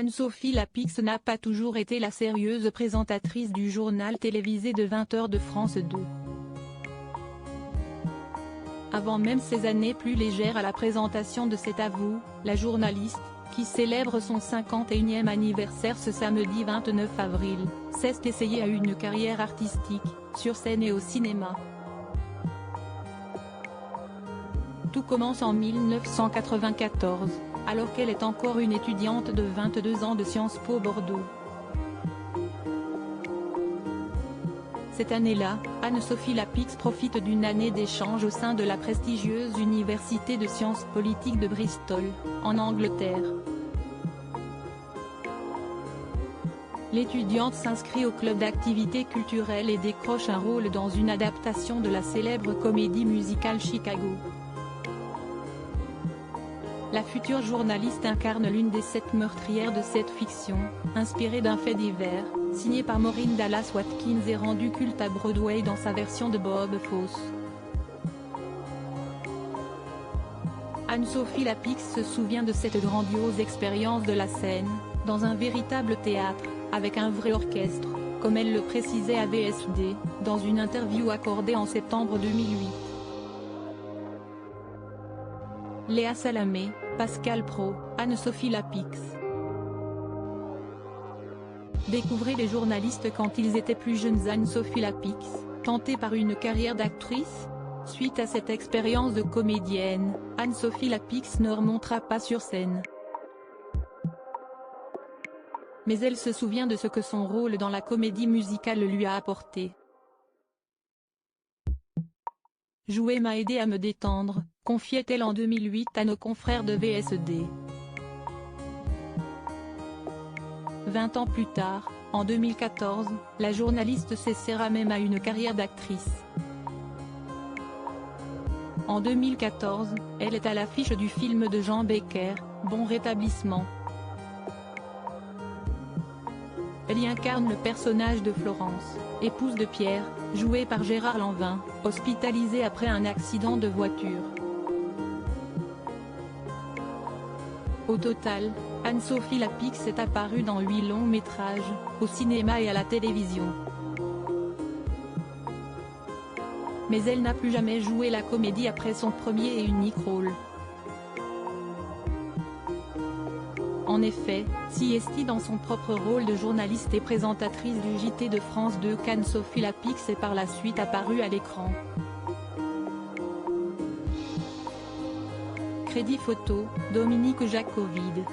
Anne-Sophie Lapix n'a pas toujours été la sérieuse présentatrice du journal télévisé de 20h de France 2. Avant même ces années plus légères à la présentation de C'est à vous, la journaliste, qui célèbre son 51e anniversaire ce samedi 29 avril, s'est essayée à une carrière artistique, sur scène et au cinéma. Tout commence en 1994, alors qu'elle est encore une étudiante de 22 ans de Sciences Po Bordeaux. Cette année-là, Anne-Sophie Lapix profite d'une année d'échange au sein de la prestigieuse Université de sciences politiques de Bristol, en Angleterre. L'étudiante s'inscrit au club d'activités culturelles et décroche un rôle dans une adaptation de la célèbre comédie musicale Chicago. La future journaliste incarne l'une des 7 meurtrières de cette fiction, inspirée d'un fait divers, signé par Maureen Dallas Watkins et rendu culte à Broadway dans sa version de Bob Fosse. Anne-Sophie Lapix se souvient de cette grandiose expérience de la scène, dans un véritable théâtre, avec un vrai orchestre, comme elle le précisait à VSD, dans une interview accordée en septembre 2008. Léa Salamé, Pascal Praud, Anne-Sophie Lapix. Découvrez les journalistes quand ils étaient plus jeunes. Anne-Sophie Lapix, tentée par une carrière d'actrice. Suite à cette expérience de comédienne, Anne-Sophie Lapix ne remontera pas sur scène. Mais elle se souvient de ce que son rôle dans la comédie musicale lui a apporté. Jouer m'a aidé à me détendre, confiait-elle en 2008 à nos confrères de VSD. 20 ans plus tard, en 2014, la journaliste s'essaiera même à une carrière d'actrice. En 2014, elle est à l'affiche du film de Jean Becker, Bon rétablissement. Elle y incarne le personnage de Florence, épouse de Pierre, joué par Gérard Lanvin, hospitalisé après un accident de voiture. Au total, Anne-Sophie Lapix est apparue dans 8 longs métrages, au cinéma et à la télévision. Mais elle n'a plus jamais joué la comédie après son premier et unique rôle. En effet, si est dans son propre rôle de journaliste et présentatrice du JT de France 2 qu'Anne-Sophie Lapix est par la suite apparue à l'écran. Crédit photo, Dominique Jacovide.